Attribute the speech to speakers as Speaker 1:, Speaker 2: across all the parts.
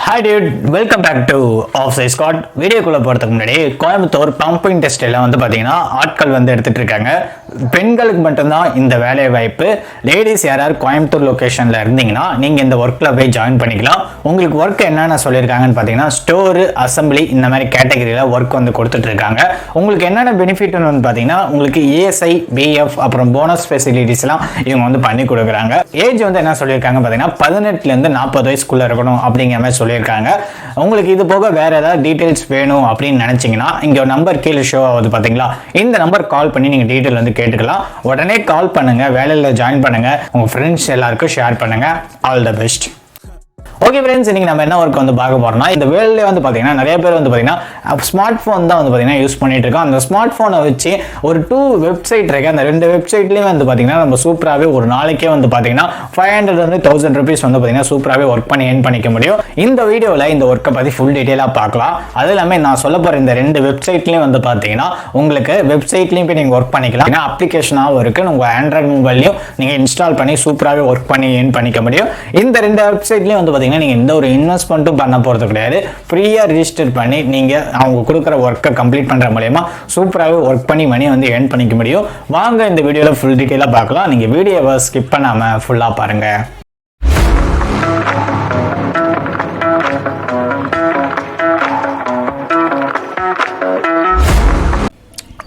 Speaker 1: Hi dude, welcome back to Offside Squad. வீடியோக்குள்ள போறதுக்கு முன்னாடி கோயம்புத்தூர் பம்பிங் டெஸ்ட்ல வந்து பாத்தீங்கன்னா ஆட்கள் வந்து எடுத்துட்டு இருக்காங்க. பெண்களுக்கு மட்டும்தான் இந்த வேலை வாய்ப்பு. லேடிஸ் யாராவது கோயம்புத்தூர் லொகேஷன்ல இருந்தீங்கன்னா நீங்க இந்த ஒர்க்ல போய் ஜாயின் பண்ணிக்கலாம். உங்களுக்கு ஒர்க் என்னென்ன சொல்லியிருக்காங்கன்னு பாத்தீங்கன்னா ஸ்டோர், அசம்பிளி இந்த மாதிரி கேட்டகரியில ஒர்க் வந்து கொடுத்துட்டு இருக்காங்க. உங்களுக்கு என்னென்ன பெனிஃபிட்னு வந்து பாத்தீங்கன்னா உங்களுக்கு ESI, BF அப்புறம் போனஸ் ஃபெசிலிட்டிஸ் எல்லாம் இவங்க வந்து பண்ணி கொடுக்குறாங்க. ஏஜ் வந்து என்ன சொல்லியிருக்காங்க பாத்தீங்கன்னா 18ல இருந்து 40 வயசுக்குள்ள இருக்கணும் அப்படிங்கிற மாதிரி சொல்லியிருக்காங்க. உங்களுக்கு இது போக வேற ஏதாவது டீடைல்ஸ் வேணும் அப்படின்னு நினைச்சீங்கன்னா இங்க ஒரு நம்பர் கீழே ஷோ ஆகுது பாத்தீங்களா, இந்த நம்பர் கால் பண்ணி நீங்க டீடைல் வந்து கேட்டுக்கலாம். உடனே கால் பண்ணுங்க, வேலையில ஜாயின் பண்ணுங்க, உங்க ஃப்ரெண்ட்ஸ் எல்லாருக்கும் ஷேர் பண்ணுங்க. All the best. Okay friends, இன்னைக்கு நம்ம என்ன ஒர்க் வந்து பார்க்க போறோம்னா, இந்த வேலையில வந்து பாத்தீங்கன்னா நிறைய பேர் வந்து பாத்தீங்கன்னா ஸ்மார்ட் போன் தான் வந்து பாத்தீங்கன்னா யூஸ் பண்ணிட்டு இருக்கோம். அந்த ஸ்மார்ட் போனை வச்சு ஒரு 2 வெப்சைட் இருக்கு. அந்த 2 வெப்சைட்லயும் வந்து பாத்தீங்கன்னா நம்ம சூப்பராகவே ஒரு நாளைக்கே வந்து பாத்தீங்கன்னா 500 வந்து 1000 rupees வந்து பாத்தீங்கன்னா சூப்பராகவே ஒர்க் பண்ணி ஏர்ன் பண்ணிக்க முடியும். இந்த வீடியோல இந்த ஒர்க்கை பத்தி ஃபுல் டீடைலா பார்க்கலாம். அது இல்லாம நான் சொல்ல போற இந்த 2 வெப்சைட்லயும் வந்து பாத்தீங்கன்னா உங்களுக்கு வெப்சைட்லயும் போய் நீங்க ஒர்க் பண்ணிக்கலாம். அப்ளிகேஷனாகவும் இருக்கு, உங்க ஆண்ட்ராய்டு மொபைல்லையும் நீங்க இன்ஸ்டால் பண்ணி சூப்பராகவே ஒர்க் பண்ணி ஏர்ன் பண்ணிக்க முடியும். இந்த 2 வெப்சைட்லயும் வந்து பாத்தீங்கன்னா நீங்க எந்த ஒரு இன்வெஸ்ட்மெண்ட்டும் பண்ண போறது கிடையாது. ஃப்ரீயா ரெஜிஸ்டர் பண்ணி நீங்க அவங்க கொடுக்குற ஒர்க்கை கம்ப்ளீட் பண்ற மூலமா சூப்பராகவே ஒர்க் பண்ணி மணி வந்து ஏர்ன் பண்ணிக்க முடியும். வாங்க இந்த வீடியோல ஃபுல் டீடைலா பார்க்கலாம். நீங்க வீடியோவை ஸ்கிப் பண்ணாம ஃபுல்லா பாருங்க.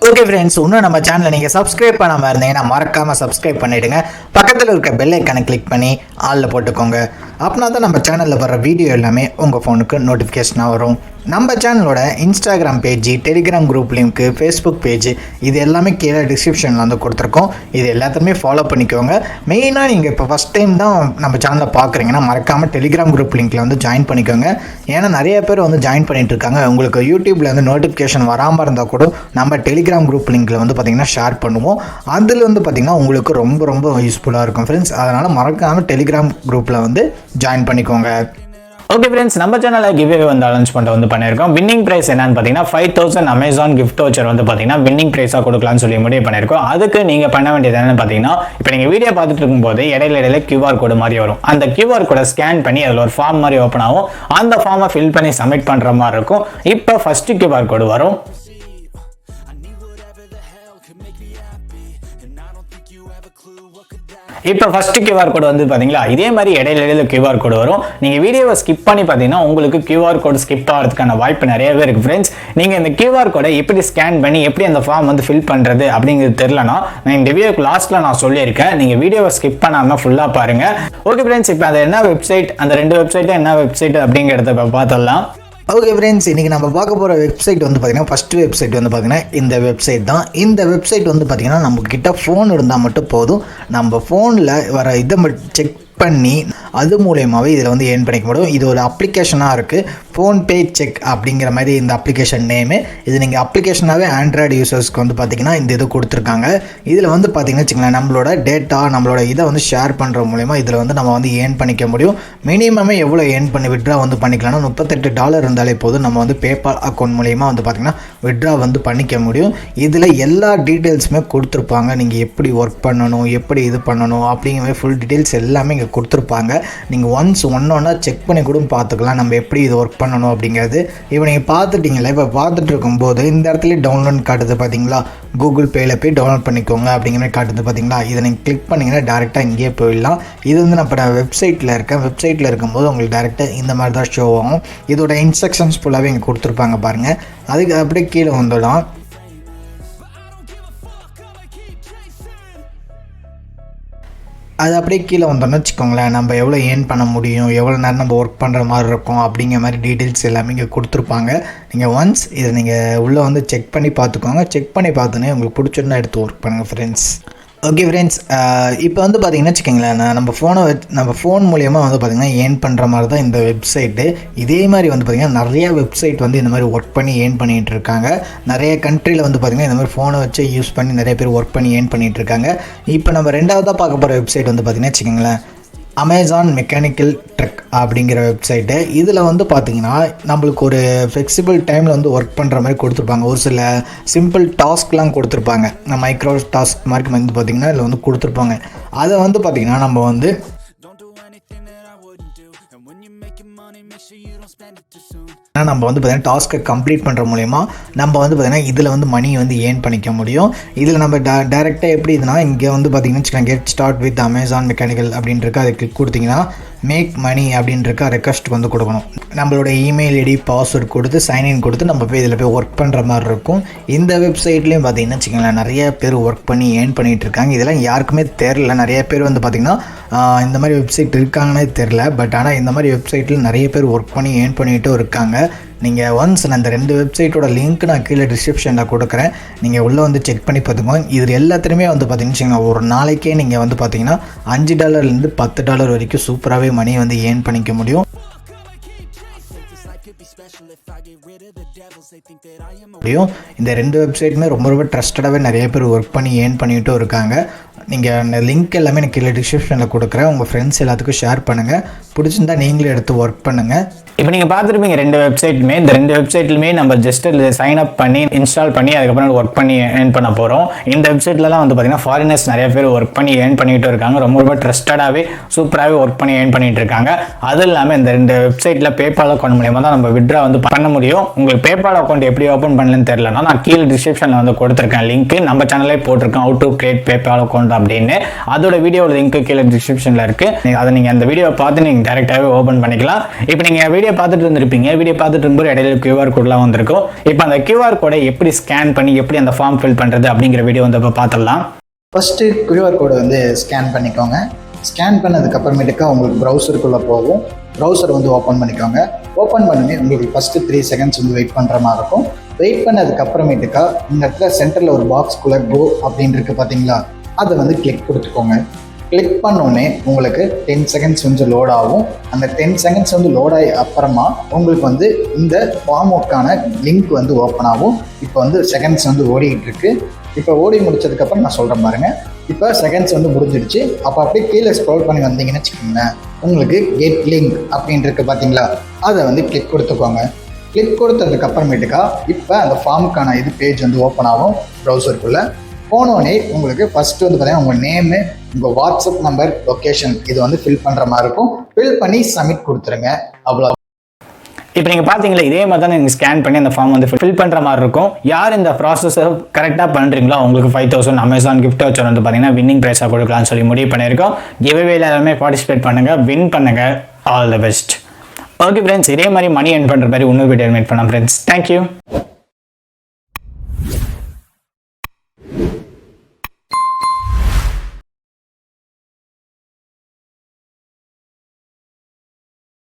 Speaker 1: ஓகே ஃப்ரெண்ட்ஸ், இன்னும் நம்ம சேனலை நீங்கள் சப்ஸ்கிரைப் பண்ணாமல் இருந்தீங்கன்னா மறக்காமல் சப்ஸ்கிரைப் பண்ணிவிடுங்க. பக்கத்தில் இருக்க பெல் ஐக்கானை கிளிக் பண்ணி ஆளில் போட்டுக்கோங்க. அப்படின்னா தான் நம்ம சேனலில் வர வீடியோ எல்லாமே உங்கள் ஃபோனுக்கு நோட்டிஃபிகேஷனாக வரும். நம்ம சேனலோட Instagram page, Telegram group link, Facebook page இது எல்லாமே கீழே டிஸ்கிரிப்ஷனில் வந்து கொடுத்துருக்கோம். இது எல்லாத்தையுமே ஃபாலோ பண்ணிக்கோங்க. மெயினாக நீங்கள் இப்போ ஃபஸ்ட் டைம் தான் நம்ம சேனலை பார்க்குறீங்கன்னா மறக்காமல் டெலிகிராம் குரூப் லிங்க்கில் வந்து ஜாயின் பண்ணிக்கோங்க. ஏன்னா நிறைய பேர் வந்து ஜாயின் பண்ணிட்டு இருக்காங்க. உங்களுக்கு யூடியூப்பில் வந்து நோட்டிஃபிகேஷன் வராமல் இருந்தால் கூட நம்ம டெலிகிராம் குரூப் லிங்க்கில் வந்து பார்த்திங்கன்னா ஷேர் பண்ணுவோம். அதில் வந்து பார்த்திங்கன்னா உங்களுக்கு ரொம்ப யூஸ்ஃபுல்லாக இருக்கும் ஃப்ரெண்ட்ஸ். அதனால் மறக்காமல் டெலிகிராம் குரூப்பில் வந்து ஜாயின் பண்ணிக்கோங்க. ஓகே ஃப்ரெண்ட்ஸ், நம்ம சேனலில் கிவ்வே வந்து அனௌன்ஸ் வந்து பண்ணியிருக்கோம். வின்னிங் பிரைஸ் என்னன்னு பார்த்தீங்கன்னா 5000 அமேசான் கிஃப்ட் வவுச்சர் வந்து பார்த்தீங்கன்னா வின்னிங் பிரைஸாக கொடுக்கலாம்னு சொல்லி முடிவு பண்ணியிருக்கோம். அதுக்கு நீங்கள் பண்ண வேண்டியது என்னன்னு பார்த்தீங்கன்னா, இப்போ நீங்கள் வீடியோ பார்த்துட்டு இருக்கும்போது இடையில QR கோடு மாதிரி வரும். அந்த QR கோடை ஸ்கேன் பண்ணி அதில் ஒரு ஃபார்ம் மாதிரி ஓப்பன் ஆகும். அந்த ஃபார்மை ஃபில் பண்ணி சப்மிட் பண்ணுற மாதிரி இருக்கும். இப்போ ஃபர்ஸ்ட் QR கோடு வரும். இப்போ ஃபர்ஸ்ட் QR கோடு வந்து பாத்தீங்களா, இதே மாதிரி இடையில QR கோடு வரும். நீங்க வீடியோவை ஸ்கிப் பண்ணி பாத்தீங்கன்னா உங்களுக்கு QR கோடு ஸ்கிப் ஆகிறதுக்கான வாய்ப்பு நிறையவே இருக்கு ஃப்ரெண்ட்ஸ். நீங்க இந்த QR கோடை எப்படி ஸ்கேன் பண்ணி எப்படி அந்த ஃபார்ம் வந்து ஃபில் பண்றது அப்படிங்கிறது தெரியலனா நான் இந்த வீடியோக்கு லாஸ்ட்ல நான் சொல்லியிருக்கேன். நீங்க வீடியோவை ஸ்கிப் பண்ணாம ஃபுல்லா பாருங்க. ஓகே ஃப்ரெண்ட்ஸ், இப்போ அது என்ன வெப்சைட், அந்த 2 வெப்சைட்ல என்ன வெப்சைட் அப்படிங்கிறத பார்த்தலாம். ஓகே ஃப்ரெண்ட்ஸ், இன்றைக்கி நம்ம பார்க்க போகிற வெப்சைட் வந்து பார்த்திங்கன்னா ஃபஸ்ட்டு வெப்சைட் வந்து பார்த்திங்கன்னா இந்த வெப்சைட் தான். இந்த வெப்சைட் வந்து பார்த்திங்கன்னா நம்மக்கிட்ட ஃபோன் இருந்தால் மட்டும் போதும். நம்ம ஃபோனில் வர இதை செக் பண்ணி அது மூலயமாவே இதில் வந்து ஏர்ன் பண்ணிக்க முடியும். இது ஒரு அப்ளிகேஷனாக இருக்குது, ஃபோன்பே செக் அப்படிங்கிற மாதிரி இந்த அப்ளிகேஷன் நேமு. இது நீங்கள் அப்ளிகேஷனாகவே ஆண்ட்ராய்டு யூசர்ஸ்க்கு வந்து பார்த்திங்கன்னா இந்த இது கொடுத்துருக்காங்க. இதில் வந்து பார்த்திங்கன்னா வச்சுக்கலாம், நம்மளோட டேட்டா நம்மளோட இதை வந்து ஷேர் பண்ணுற மூலயமா இதில் வந்து நம்ம வந்து ஏர்ன் பண்ணிக்க முடியும். மினிமமே எவ்வளோ ஏர்ன் பண்ணி விட்ரா வந்து பண்ணிக்கலாம்னா $38 இருந்தாலே போதும். நம்ம வந்து பேபால் அக்கௌண்ட் மூலயமா வந்து பார்த்திங்கன்னா விட்ரா வந்து பண்ணிக்க முடியும். இதில் எல்லா டீட்டெயில்ஸுமே கொடுத்துருப்பாங்க. நீங்கள் எப்படி ஒர்க் பண்ணணும், எப்படி இது பண்ணணும் அப்படிங்கிற மாதிரி ஃபுல் டீட்டெயில்ஸ் எல்லாமே இங்கே கொடுத்துருப்பாங்க. நீங்கள் ஒன்றா செக் பண்ணி கூட பார்த்துக்கலாம் நம்ம எப்படி இது ஒர்க் பண்ணணும் அப்படிங்கிறது. இப்போ நீங்கள் பார்த்துட்டிங்களா, இப்போ பார்த்துட்டு இருக்கும்போது இந்த இடத்துல டவுன்லோட் காட்டுது பார்த்தீங்களா, கூகுள் பேயில் போய் டவுன்லோட் பண்ணிக்கோங்க அப்படிங்கிற மாதிரி காட்டுது பார்த்தீங்களா. இதை நீங்கள் கிளிக் பண்ணிங்கன்னா டேரெக்டாக இங்கேயே போயிடலாம். இது வந்து நான் இப்போ வெப்சைட்டில் இருக்கேன். வெப்சைட்டில் இருக்கும்போது உங்களுக்கு டேரெக்டாக இந்த மாதிரி தான் ஷோ ஆகும். இதோட இன்ஸ்ட்ரக்ஷன்ஸ் ஃபுல்லாகவே இங்கே கொடுத்துருப்பாங்க பாருங்கள். அதுக்கு அப்படியே கீழே வந்துடலாம். அது அப்படியே கீழே வந்தோம்னு வச்சுக்கோங்களேன், நம்ம எவ்வளோ ஏர்ன் பண்ண முடியும், எவ்வளோ நேரம் நம்ம ஒர்க் பண்ணுற மாதிரி இருக்கும் அப்படிங்கிற மாதிரி டீட்டெயில்ஸ் எல்லாமே இங்கே கொடுத்துருப்பாங்க. நீங்கள் ஒன்ஸ் இதை நீங்கள் உள்ளே வந்து செக் பண்ணி பார்த்துக்கோங்க. செக் பண்ணி பார்த்துனே உங்களுக்கு பிடிச்சிருந்தா எடுத்து ஒர்க் பண்ணுங்கள் ஃப்ரெண்ட்ஸ். ஓகே ஃப்ரெண்ட்ஸ், இப்போ வந்து பார்த்திங்கன்னா வச்சுக்கோங்களேன், நம்ம ஃபோன் மூலியமாக வந்து பார்த்திங்கன்னா ஏர்ன் பண்ணுற மாதிரி தான் இந்த வெப்சைட்டு. இதே மாதிரி வந்து பார்த்திங்கன்னா நிறையா வெப்சைட் வந்து இந்த மாதிரி ஒர்க் பண்ணி ஏர்ன் பண்ணிகிட்டு இருக்காங்க. நிறைய கண்ட்ரியில் வந்து பார்த்திங்கன்னா இந்த மாதிரி ஃபோனை வச்சு யூஸ் பண்ணி நிறைய பேர் ஒர்க் பண்ணி ஏர்ன் பண்ணிகிட்டு இருக்காங்க. இப்போ நம்ம ரெண்டாவதாக பார்க்க போகிற வெப்சைட் வந்து பார்த்திங்கன்னா வச்சுக்கோங்களேன் அமேசான் மெக்கானிக்கல் ட்ரக் அப்படிங்கிற வெப்சைட்டு. இதில் வந்து பார்த்திங்கன்னா நம்மளுக்கு ஒரு ஃப்ளெக்சிபிள் டைமில் வந்து ஒர்க் பண்ணுற மாதிரி கொடுத்துருப்பாங்க. ஒரு சில சிம்பிள் டாஸ்க்லாம் கொடுத்துருப்பாங்க. மைக்ரோ டாஸ்க் மாதிரி வந்து பார்த்திங்கன்னா இதில் வந்து கொடுத்துருப்பாங்க. அதை வந்து பார்த்திங்கன்னா நம்ம வந்து
Speaker 2: நம்ம வந்து பார்த்தீங்கன்னா டாஸ்க்கை கம்ப்ளீட் பண்ணுற மூலயமா நம்ம வந்து பார்த்தீங்கன்னா இதில் வந்து மணி வந்து ஏர்ன் பண்ணிக்க முடியும். இதில் நம்ம டேரெக்டாக எப்படி இதுனா இங்கே வந்து பார்த்தீங்கன்னா get start with Amazon mechanical அப்படின்ட்டு அதை கிளிக் கொடுத்தீங்கன்னா மேக் மணி அப்படின்றக்க ரெக்வஸ்ட் வந்து கொடுக்கணும். நம்மளோட இமெயில் ஐடி பாஸ்வேர்டு கொடுத்து சைன்இன் கொடுத்து நம்ம போய் இதில் போய் ஒர்க் பண்ணுற மாதிரி இருக்கும். இந்த வெப்சைட்லேயும் பார்த்தீங்கன்னா வச்சுக்கோங்களேன் நிறைய பேர் ஒர்க் பண்ணி ஏர்ன் பண்ணிகிட்டு இருக்காங்க. இதெல்லாம் யாருக்குமே தெரில. நிறைய பேர் வந்து பார்த்திங்கன்னா இந்த மாதிரி வெப்சைட் இருக்காங்கன்னே தெரில. பட் ஆனால் இந்த மாதிரி வெப்சைட்டில் நிறைய பேர் ஒர்க் பண்ணி ஏர்ன் பண்ணிகிட்டும் இருக்காங்க. நீங்கள் ஒன்ஸ் நான் இந்த 2 வெப்சைட்டோட லிங்க் நான் கீழே டிஸ்கிரிப்ஷனில் கொடுக்குறேன். நீங்கள் உள்ளே வந்து செக் பண்ணி பார்த்துக்கோங்க. இது எல்லாத்துலேயுமே வந்து பார்த்தீங்கன்னா ஒரு நாளைக்கே நீங்கள் வந்து பார்த்தீங்கன்னா $5 $10 வரைக்கும் சூப்பராகவே மணி வந்து ஏர்ன் பண்ணிக்க முடியும். இந்த 2 வெப்சைட்டுமே ரொம்ப ட்ரஸ்டடாகவே நிறைய பேர் ஒர்க் பண்ணி ஏர்ன் பண்ணிகிட்டும் இருக்காங்க. நீங்கள் அந்த லிங்க் எல்லாமே எனக்கு கீழே டிஸ்கிரிப்ஷனில் கொடுக்குறேன். உங்கள் ஃப்ரெண்ட்ஸ் எல்லாத்துக்கும் ஷேர் பண்ணுங்கள். பிடிச்சிருந்தா நீங்களே எடுத்து ஒர்க் பண்ணுங்கள்.
Speaker 1: இப்போ நீங்கள் பார்த்துருப்பீங்க 2 வெப்சைட்டுமே. இந்த 2 வெப்சைட்லையுமே நம்ம ஜஸ்ட் சைன் அப் பண்ணி இன்ஸ்டால் பண்ணி அதுக்கப்புறம் ஒர்க் பண்ணி ஏர்ன் பண்ண போகிறோம். இந்த வெப்சைட்லலாம் வந்து பார்த்தீங்கன்னா ஃபாரினர்ஸ் நிறைய பேர் ஒர்க் பண்ணி ஏர்ன் பண்ணிகிட்டு இருக்காங்க. ரொம்ப ட்ரஸ்டடாகவே சூப்பராகவே ஒர்க் பண்ணி ஏர்ன் பண்ணிட்டு இருக்காங்க. அதுவும் இல்லாமல் இந்த 2 வெப்சைட்டில் பேபால் அக்கௌண்ட் மூலியமாக தான் நம்ம விட்ரா வந்து பண்ண முடியும். உங்களுக்கு பேபால் அக்கௌண்ட் எப்படி ஓப்பன் பண்ணலன்னு தெரியலன்னா நான் கீழே டிஸ்கிரிப்ஷனில் வந்து கொடுத்துருக்கேன் லிங்க். நம்ம சேனலே போட்டிருக்கேன் how to create PayPal account அப்படின்னு. அதோட வீடியோட லிங்க் கீழே டிஸ்கிரிப்ஷனில் இருக்குது. அதை நீங்கள் அந்த வீடியோ பார்த்து நீங்கள் டேரெக்டாகவே ஓப்பன் பண்ணிக்கலாம். இப்போ நீங்கள் வீடியோ பார்த்துட்டு இருந்திருப்பீங்க. வீடியோ பார்த்துட்டு இருக்கும்போது இடையில QR கோட்லாம் வந்திருக்கும். இப்போ அந்த QR கோடை எப்படி ஸ்கேன் பண்ணி எப்படி அந்த ஃபார்ம் ஃபில் பண்ணுறது அப்படிங்கிற வீடியோ வந்து இப்போ பார்த்துடலாம்.
Speaker 2: ஃபஸ்ட்டு QR கோடை வந்து ஸ்கேன் பண்ணிக்கோங்க. ஸ்கேன் பண்ணதுக்கப்புறமேட்டுக்கா உங்களுக்கு ப்ரௌசருக்குள்ளே போகும். ப்ரௌசர் வந்து ஓப்பன் பண்ணிக்கோங்க. ஓப்பன் பண்ணி உங்களுக்கு ஃபஸ்ட்டு 3 செகண்ட்ஸ் வந்து வெயிட் பண்ணுற மாதிரி இருக்கும். வெயிட் பண்ணதுக்கப்புறமேட்டுக்கா இந்த இடத்துல சென்டரில் ஒரு பாக்ஸ்குள்ளே கோ அப்படின்னு இருக்குது பார்த்தீங்களா, அதை வந்து கிளிக் கொடுத்துக்கோங்க. கிளிக் பண்ணோடனே உங்களுக்கு 10 செகண்ட்ஸ் வந்து லோட் ஆகும். அந்த 10 செகண்ட்ஸ் வந்து லோட் ஆகி அப்புறமா உங்களுக்கு வந்து இந்த ஃபார்முக்கான லிங்க் வந்து ஓப்பன் ஆகும். இப்போ வந்து செகண்ட்ஸ் வந்து ஓடிக்கிட்டு இருக்கு. இப்போ ஓடி முடிச்சதுக்கப்புறம் நான் சொல்கிறேன் பாருங்கள். இப்போ செகண்ட்ஸ் வந்து முடிஞ்சிடுச்சு. அப்போ அப்படியே கீழே ஸ்க்ரோல் பண்ணி வந்தீங்கன்னு வச்சுக்கோங்களேன், உங்களுக்கு கெட் லிங்க் அப்படின்ட்டு இருக்கு பார்த்தீங்களா, அதை வந்து கிளிக் கொடுத்துக்கோங்க. கிளிக் கொடுத்ததுக்கு அப்புறமேட்டுக்கா இப்போ அந்த ஃபார்முக்கான இது பேஜ் வந்து ஓப்பன் ஆகும் ப்ரௌசருக்குள்ளே. போனோடனே உங்களுக்கு ஃபஸ்ட்டு வந்து பார்த்தீங்கன்னா உங்கள் நேமு, உங்கள் வாட்ஸ்அப் நம்பர், லொக்கேஷன் இது வந்து ஃபில் பண்ணுற மாதிரி இருக்கும். ஃபில் பண்ணி சப்மிட் கொடுத்துருங்க. அவ்வளோ.
Speaker 1: இப்போ நீங்கள் பார்த்தீங்களா இதே மாதிரி தான் நீங்கள் ஸ்கேன் பண்ணி அந்த ஃபார்ம் வந்து ஃபில் பண்ணுற மாதிரி இருக்கும். யார் இந்த ப்ராசஸை கரெக்டாக பண்ணுறீங்களோ உங்களுக்கு 5000 அமேசான் கிஃப்ட் வச்சர் வந்து பார்த்தீங்கன்னா வின்னிங் ப்ரைஸாக கொடுக்கலாம்னு சொல்லி முடிவு பண்ணியிருக்கோம். கிவ்அவேல எல்லாமே பார்ட்டிசிபேட் பண்ணுங்கள், வின் பண்ணுங்கள். All the best. Okay friends, இதே மாதிரி மணி ஏர்ன் பண்ணுற மாதிரி இன்னொரு வீடியோ மேட் பண்ணலாம் ஃப்ரெண்ட்ஸ். தேங்க்யூ.